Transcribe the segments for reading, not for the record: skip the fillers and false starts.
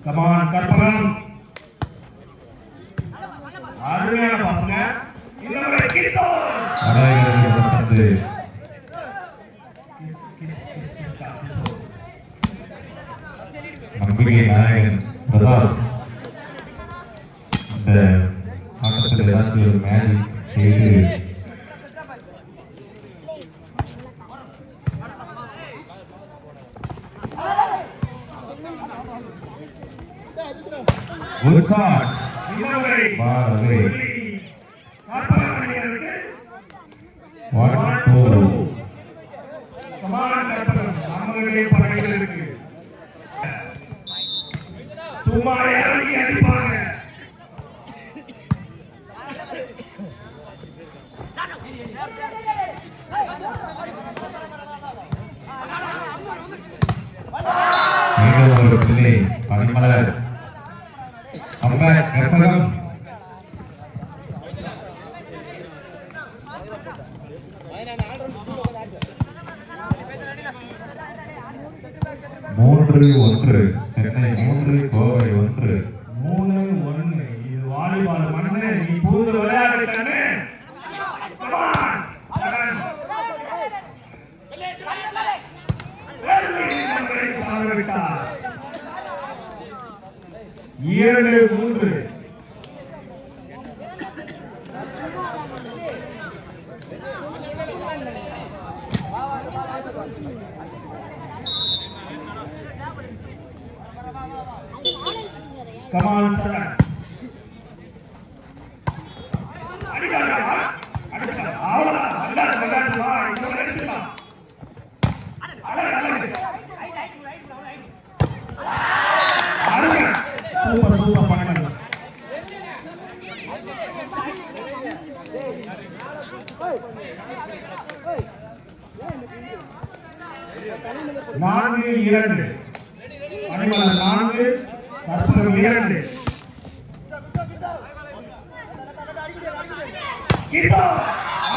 Come on Karpagam அருமையான பாஸ்ங்க இந்த முறை கிசோ அடைகிறது நம்பிக்கை நாயகன் பிரதாப் இந்த ஆட்டத்தில் ஏதாச்சும் ஒரு மேஜிக் செய்து good shot இன்னொரு பால் கார்பகமணியருக்கு 1-2 கமான் கார்பகம் நம்மளே படைகள் இருக்கு சும்மா இறங்கி அடிப்பாங்க ஒரு பிள்ளை பனிமலர் கற்பகம் மூன்று 1 சென்னை 3 கோவை 1 3-1 இது வாலிபால் மண்ணு நீ பூந்து விளையாடுறானே ஏழு 3 கமான் சார் அடிடா ஆவலா அடிடா வா இன்னொரு எடுத்துடா சூப்பர் சூப்பர் பண்ணு நான்கு 2 அணிமலர் 4 கற்பகம் 2 கிசோ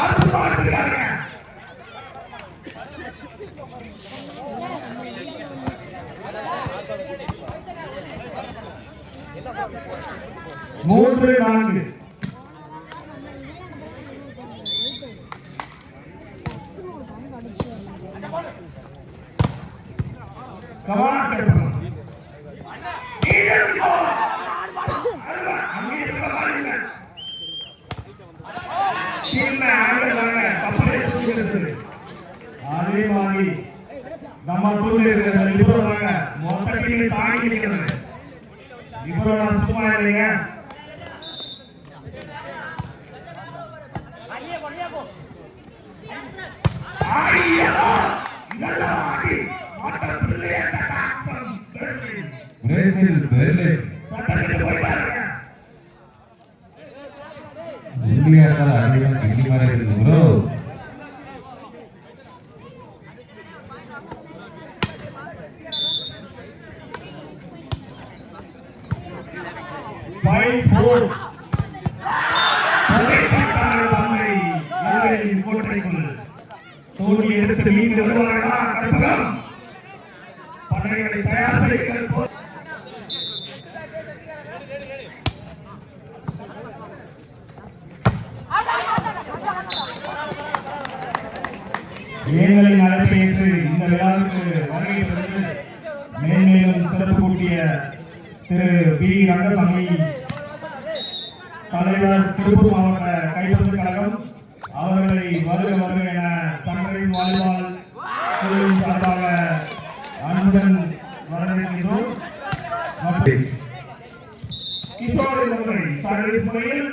ஆறு பாடுறாங்க மூன்று 4 கமான் கற்பகம் அதே மாதிரி நம்ம ஊர்ல இருக்கிற லிபரோவாங்க மொத்த டீமை தாங்கி நிற்கிறது லிபரோனா சும்மா இல்லைங்க பிரேசில் பெர்லின் இந்தியாவில் அதிகம் கிள்ளி வர இருக்குது ப்ரோ தோல்வி எடுத்து மீண்டு வருவார்களா கற்பகம் படைகளை தயார் செய்யுங்கள் எங்களின் அழைப்பேற்று இந்த விழாவுக்கு வருகை தந்து மேன்மேலும் சிறப்பு கூட்டிய திரு பி ரங்கசாமி தலைவர் திருப்பூர் மாவட்ட கைப்பந்து கழகம் அவர்களை வருக வருக என சன்ரைஸ் வாலிபால் குழுவின் சார்பாக அன்புடன் வரவேற்கின்றோம். கிஷோர் அவர்களை சர்வீஸ் முறையில்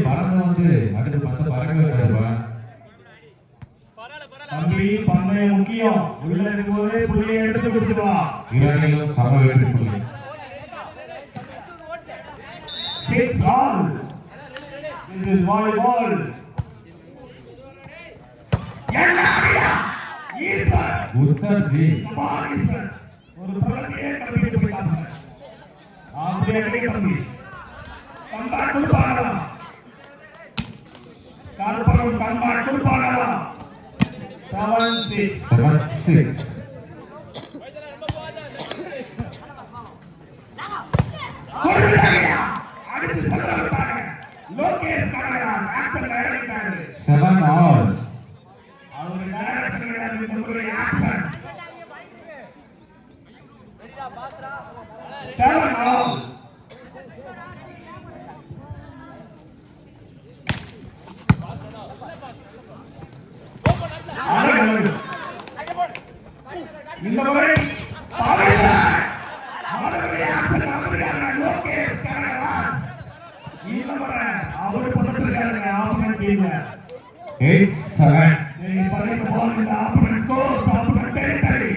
பறந்து வந்து அடுத்து 10 பறக்க வைப்பான் தம்பி பந்தயம் முக்கியம். உள்ள இருக்கும்போதே புள்ளியை எடுத்து கொடுத்துவா. இரண்டிலும் சம வெற்றி புள்ளி. 6 all. This is volleyball. உத்தர்ஜி ஒரு பிரலத்தையே கலப்பிட்டு போயிட்டாங்க. அப்படியே தம்பி கம்பாட் கொடுப்பாங்களா? கால்பரம் கம்பாட் கொடுப்பாங்களா? 7-6. அடுத்து சொல்றாங்க Lokesh Kanagaraj action director 7 all. அவர் டைரக்டர் கிடையாது, முன்னுரை ஆக்சன் 7 all. இந்த முறை லோகேஷ் கனகரா இந்த முறை அவர் பதத்திருக்காருங்க ஆப்போனன்ட் டீம்ல 8-7. they playing the ball in the opponent court, opponent territory.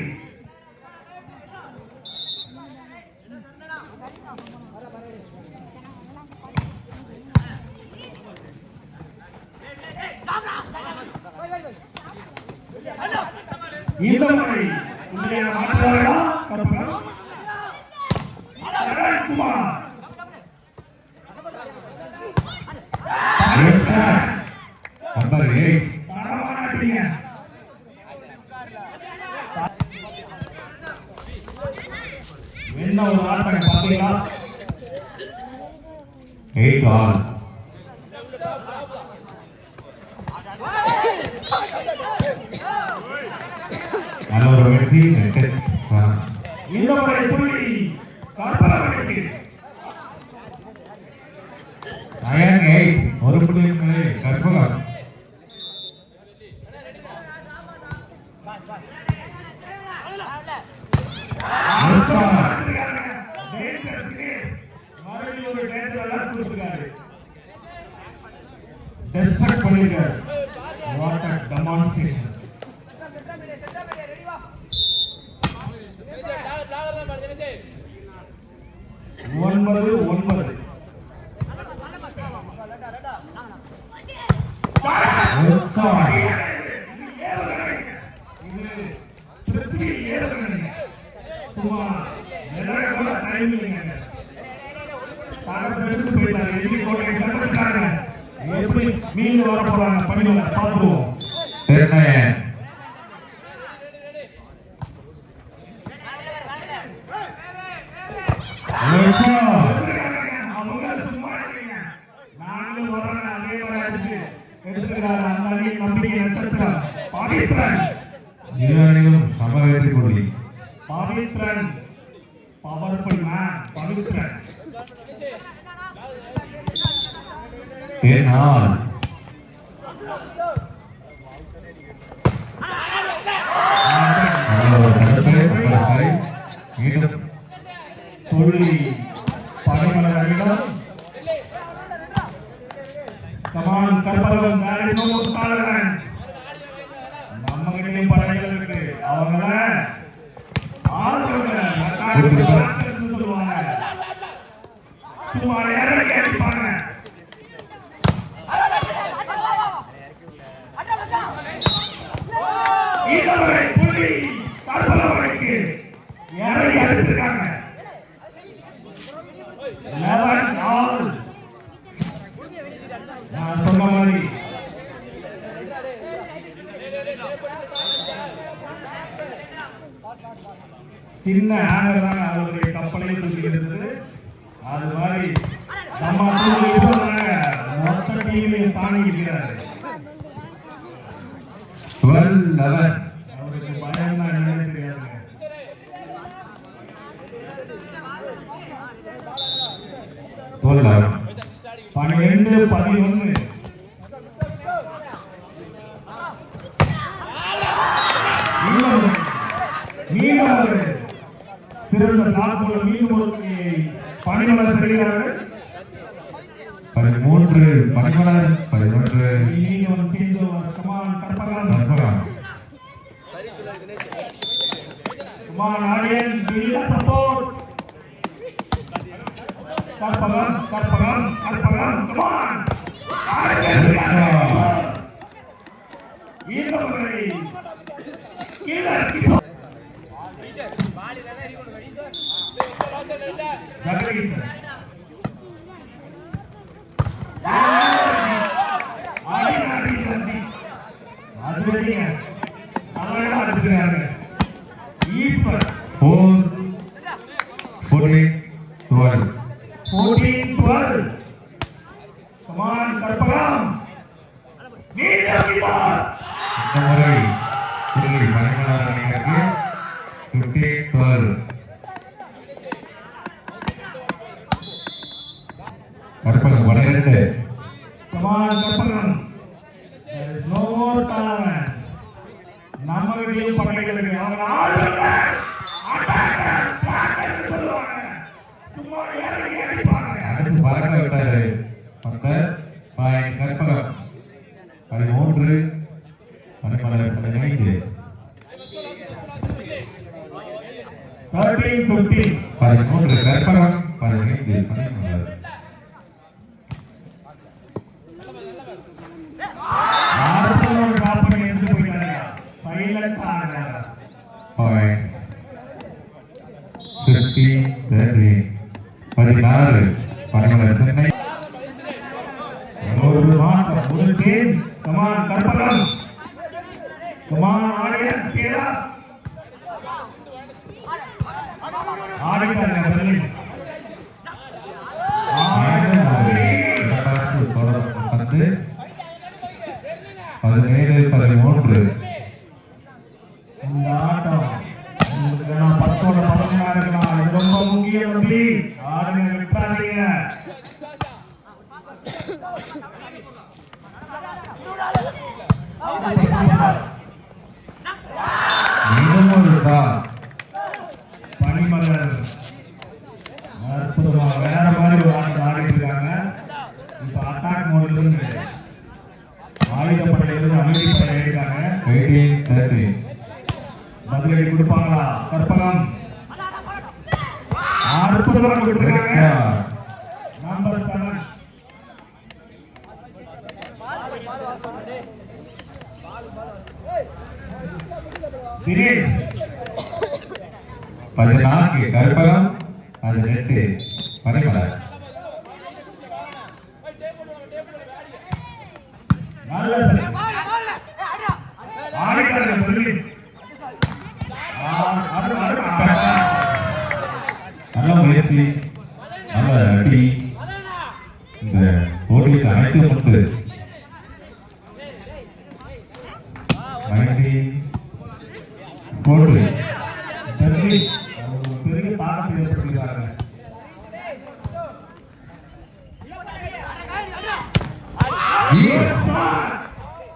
இந்த முறை இந்தியா மாற்றுவார்களா? கருப்பன் குமார் Number 8. பரவாயில்லைங்க. என்ன ஒரு ஆட்டம் பாத்தீங்களா? 8 all. Another Messi and catch. இந்த முறை புள்ளி கருப்பனுக்கு. Iron 8. ஒரு புள்ளி மேலே கற்பகம். டெஸ்ட்ரக்ட் பண்ணிருக்காரு. What a demonstration. ஒன்பது 9. சும்மா டைம் இல்லைங்க. எடுத்துட்டு போயிட்டாரு. எதிரி கோட்டை சட்டத்துக்காரங்க எப்படி மீண்டு வர போறாங்க பண்ணிடுவாங்க, பார்த்துருவோம். அவங்க சும்மா இல்லைங்க. நாங்களும் வரோம் அதே மாதிரி அடிச்சு எடுத்துக்கிறாரு. அந்த அணியின் நம்பிக்கை நட்சத்திரம் பவித்ரன். இருவரையும் சம வெற்றி புள்ளி. Pavithran powerful man. Pavithran 10 all. புள்ளி பரிமள அணிடம். கமான் கற்பகம் நம்ம கிட்டையும் படைகள் இருக்கு. அவங்கள ஆளுங்க சொல்லுவாங்க, சும்மா இறங்கி அடிப்பாங்க. இந்த முறை புள்ளி கற்பகவனுக்கு இறங்கி அடிச்சிருக்காங்க. 11 all. நான் சொன்ன மாதிரி சின்ன ஆங்கர் தான் அவருடைய கப்பலை தூக்கிக்கிறது. அது மாதிரி நம்ம மொத்த டீமையும் தாங்கி இருக்கிறாரு. 12-11. அவருக்கு பயம் தான் என்னன்னு தெரியாதுங்க. கோல் 12-11. மீண்டும் ஒரு சிறந்த பிளாக் மூலம் மீண்டும் ஒரு பணிமலர் பெறுகிறார்கள். 13 11. மீண்டும் change over. Come on Karpagam. Come on, audience, give the support. Karpagam, come on. Jagadish. Eastward. 14-12. 14-12. Come on, Karpagam. Meet the wizard. இந்த முறை புள்ளி மணிமலர் அணியினருக்கு 15-12. Karpagam 12. Come on, Karpagam. There is no more tolerance. நம்மளுடைய படைகளுக்கு அவங்க ஆளுங்க சொல்லுவாங்க. சும்மா இறங்கி அடிப்பாங்க. அடுத்து பறக்க விட்டாரு அந்த பாயிண்ட் கற்பகம் 13 மணிமலர் 15. 13-15. 13 கற்பகம் 15 மணிமலர். ஆர்த்தலோட டிராப் பண்ணி எடுத்து போயிட்டாங்க. சைலண்டா ஆடுறாங்க. Point 15-13. 16 மணிமலர் சென்னை. ஒரு மாற்றம், ஒரு change. Come on, Karpagam. Come on, audience, cheer up. ஆடிட்டாங்க பெர்லின். 17-13. இந்த ஆட்டம் உங்களுக்கு நான் 10-11 இருக்கலாம். இது ரொம்ப முக்கியம் தம்பி. ஆடுங்க, விட்டுறாதீங்க. பனிமலர் அற்புதமா வேற மாதிரி ஒரு ஆட்டம் ஆடிட்டு இருக்காங்க. இப்ப அட்டாக் மோட்ல இருந்து ஆயுதப்படையிலிருந்து அமைதி படை இருக்காங்க. 18-13. பதிலடி கொடுப்பாங்களா? கற்பகம் அற்புதமா கொடுத்திருக்காங்க. நம்பர் 7. தினேஷ் 14 கற்பகம் 18 மணிமலர். நல்ல சரி. ஆடிட்டாங்க பெர்லின். நல்ல முயற்சி, நல்ல அடி. இந்த போட்டியில் அனைத்து முத்து 19-14. பெர்லின் ஒரு பெரிய தாக்கத்தை ஏற்படுத்தியிருக்காங்க.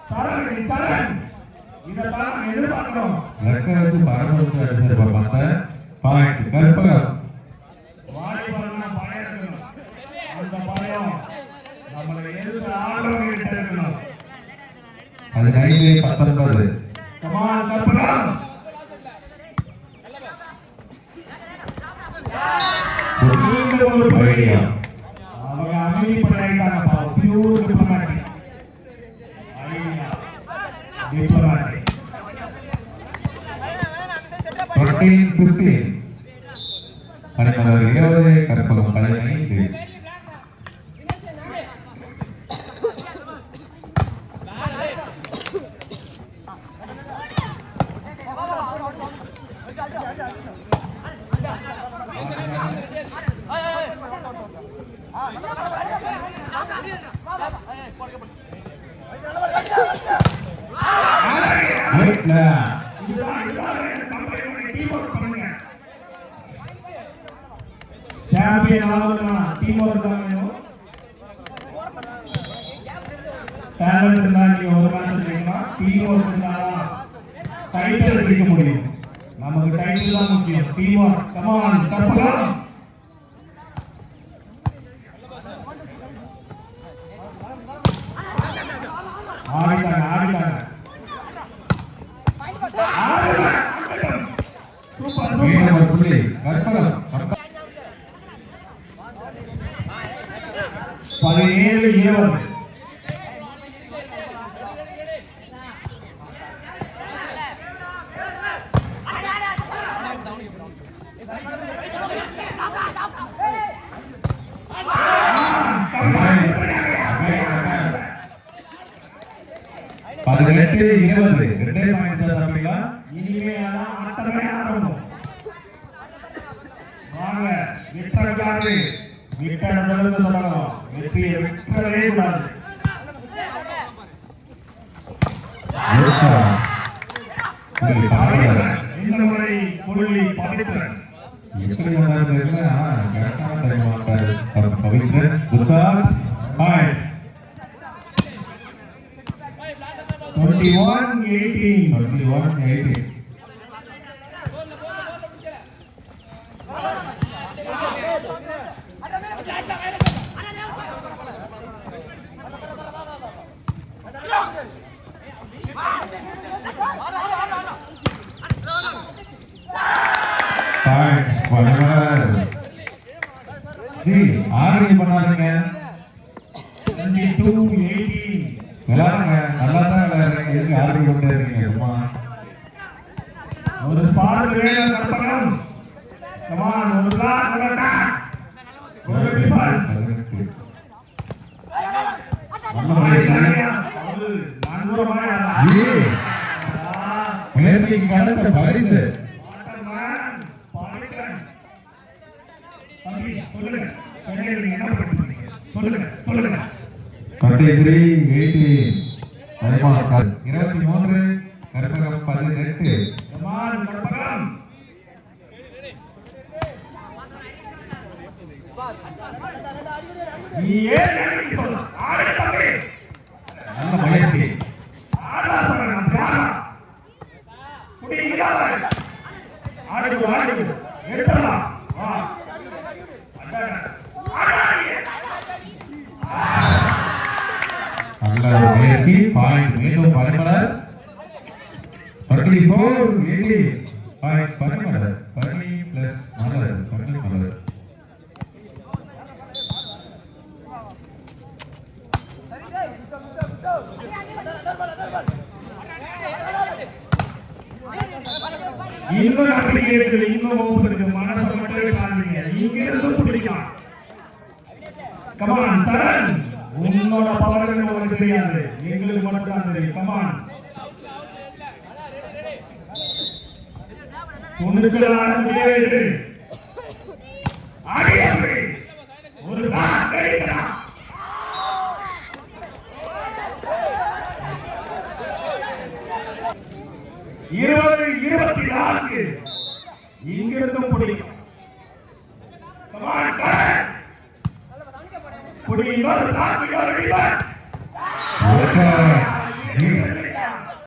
சரண் இதைத்தான் நாங்க எதிர்பார்க்கிறோம். ரெக்க வச்சு பரமத்து அடிச்சிருப்ப பார்த்த பாயிண்ட் கற்பகம். வாலிபால்னா பயம் இருக்கணும். அந்த பயம் நம்மளை எதிர்த்து ஆடுறவங்க கிட்ட இருக்கணும். 19-19. Come on, Karpagam. நீங்களும் ஒரு பையா. அவங்க அமைதி படையாயிட்டாங்கப்பா. Pure diplomatic. ஐயா டிப்ளமேட்டிக். 14-15. மணிமலர் 20 கற்பகம் 15. சாம்பியன் ஆகணும்னா டீம் ஒர்க் தான் வேணும். டேலண்ட் இருந்தா நீங்க ஒரு மேட்ச் ஜெயிக்கலாம். டீம் ஒர்க் இருந்தாதான் டைட்டில் ஜெயிக்க முடியும். நமக்கு டைட்டில் தான் முக்கியம். Team work. Come on Karpagam. ஆடிட்டாங்க. சூப்பர். பதினெட்டு 20 2 பாயிண்ட் தான் தம்பிங்களா. இனிமையான ஆட்டமே ஆரம்பம். வாங்க விட்டக்கூடாது, விட்டதிலிருந்து தொடங்கலாம். வெற்றியை விட்டவே கூடாது. இந்த முறை புள்ளி பவித்ரன். எப்படி வந்தாரு தெரியல. கரெக்டான டைம் வந்தாரு Pavithran. Good shot. Point 21-18. 21-18. Point Vadamalar. ஜி ஆர்வி பண்ணாதீங்க. 22-18. விளையாடுங்க, நல்லா தான் விளையாடுறீங்க. எதுக்கு ஆர்வி கொண்டே இருக்கீங்க அம்மா? ஒரு ஸ்பாட் வேணும் கற்பகம். கமான், ஒரு பிளாக், ஒரு அட்டாக், ஒரு டிஃபென்ஸ். முயற்சிக்கு கடந்த பரிசு. சொல்லுங்க. 23-18. 23 கற்பகம் 18. நல்ல முயற்சி. நல்ல முயற்சி. பாயிண்ட் மீண்டும் பரிமளர். 34-18. பாயிண்ட் பரிமளர். பரணி பிளஸ் மலர். பரணி மலர். இன்னும் நம்பிக்கை இருக்குது, இன்னும் ஓப்பு இருக்கு. மனசை மட்டுமே பாருங்க, இங்க இருந்து பிடிக்கலாம். கமான் சரண், உன்னோட பவர் உங்களுக்கு தெரியாது, எங்களுக்கு மட்டும் தான் தெரியும். கமான், துணிச்சலான முடிவு. ஆடியப்படி ஒரு பால் கிடைக்கலாம். இருபது 24 இங்கிருந்தும் பிடிக்கும். இன்னொரு